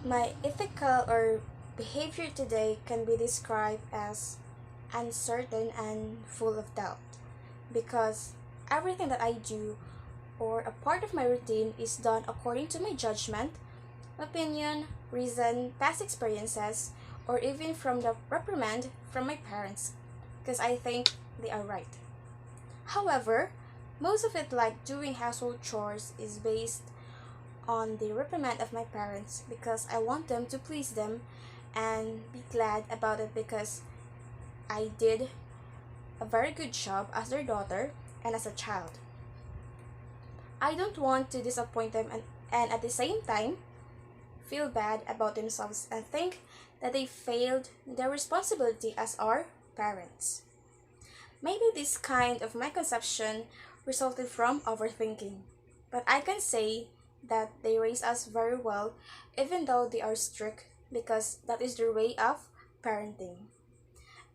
My ethical or behavior today can be described as uncertain and full of doubt because everything that I do or a part of my routine is done according to my judgment, opinion, reason, past experiences, or even from the reprimand from my parents because I think they are right. However, most of it, like doing household chores, is based on the reprimand of my parents because I want them to please them and be glad about it because I did a very good job as their daughter and as a child. I don't want to disappoint them and at the same time feel bad about themselves and think that they failed their responsibility as our parents. Maybe this kind of my conception resulted from overthinking, but I can say that they raise us very well even though they are strict because that is their way of parenting.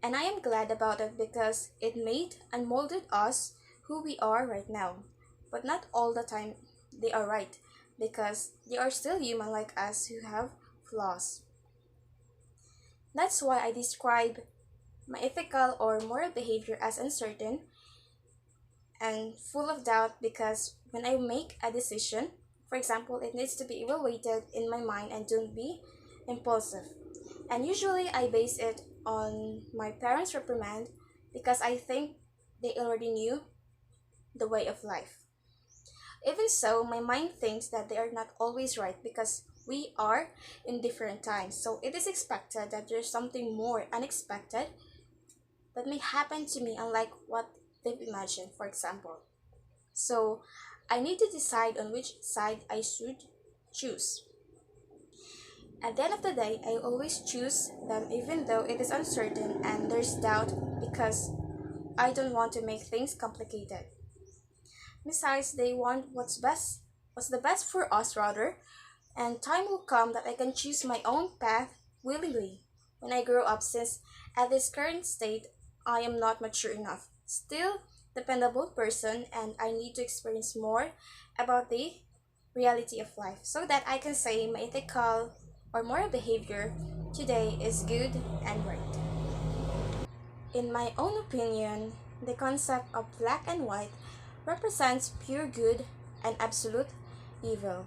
And I am glad about it because it made and molded us who we are right now. But not all the time they are right because they are still human like us who have flaws. That's why I describe my ethical or moral behavior as uncertain and full of doubt because when I make a decision, for example, it needs to be evaluated in my mind and don't be impulsive. And usually I base it on my parents' reprimand because I think they already knew the way of life. Even so, my mind thinks that they are not always right because we are in different times. So it is expected that there's something more unexpected that may happen to me unlike what they've imagined, for example. So I need to decide on which side I should choose. At the end of the day, I always choose them even though it is uncertain and there's doubt because I don't want to make things complicated. Besides, they want what's the best for us rather, and time will come that I can choose my own path willingly when I grow up since at this current state I am not mature enough. Still dependable person and I need to experience more about the reality of life so that I can say my ethical or moral behavior today is good and right. In my own opinion, the concept of black and white represents pure good and absolute evil.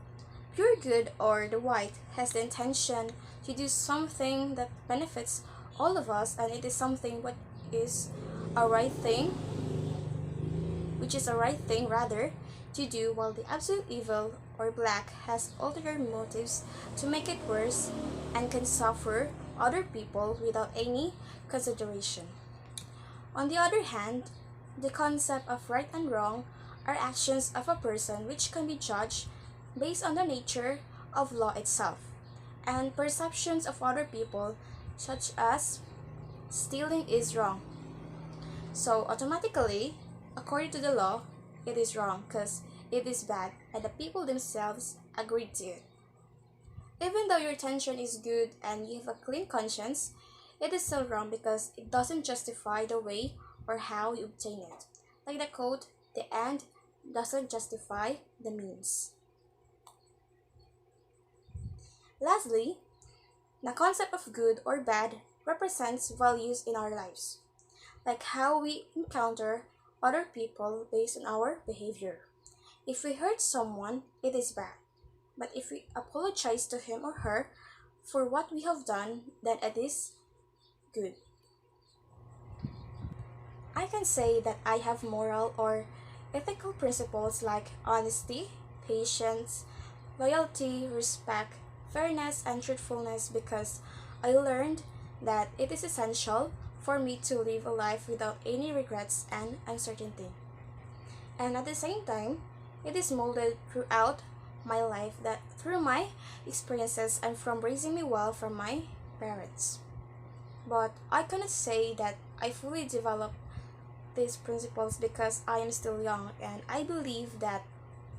Pure good or the white has the intention to do something that benefits all of us and it is something what is a right thing, which is a right thing rather to do while the absolute evil or black has ulterior motives to make it worse and can suffer other people without any consideration. On the other hand, the concept of right and wrong are actions of a person which can be judged based on the nature of law itself and perceptions of other people, such as stealing is wrong. So, automatically, according to the law, it is wrong because it is bad and the people themselves agreed to it. Even though your intention is good and you have a clean conscience, it is still wrong because it doesn't justify the way or how you obtain it. Like the quote, the end doesn't justify the means. Lastly, the concept of good or bad represents values in our lives, like how we encounter other people based on our behavior. If we hurt someone, it is bad. But if we apologize to him or her for what we have done, then it is good. I can say that I have moral or ethical principles like honesty, patience, loyalty, respect, fairness, and truthfulness because I learned that it is essential for me to live a life without any regrets and uncertainty. And at the same time, it is molded throughout my life that through my experiences and from raising me well from my parents. But I cannot say that I fully developed these principles because I am still young and I believe that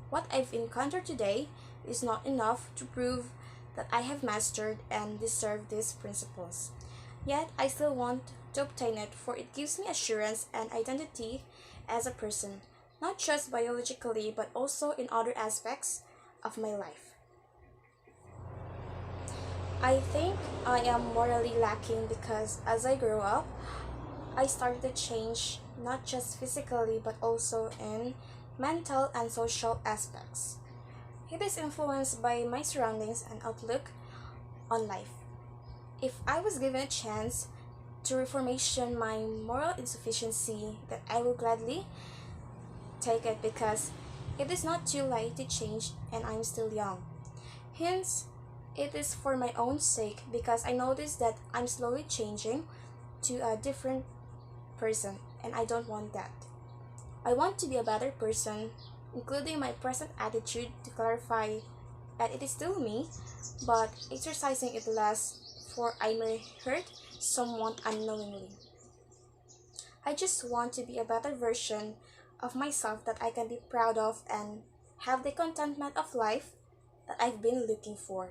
what I've encountered today is not enough to prove that I have mastered and deserve these principles. Yet I still want to obtain it for it gives me assurance and identity as a person, not just biologically but also in other aspects of my life. I think I am morally lacking because as I grew up, I started to change not just physically but also in mental and social aspects. It is influenced by my surroundings and outlook on life. If I was given a chance to reformation my moral insufficiency, that I will gladly take it because it is not too late to change and I'm still young. Hence, it is for my own sake because I notice that I'm slowly changing to a different person and I don't want that. I want to be a better person, including my present attitude to clarify that it is still me, but exercising it less for I may hurt someone unknowingly. I just want to be a better version of myself that I can be proud of and have the contentment of life that I've been looking for.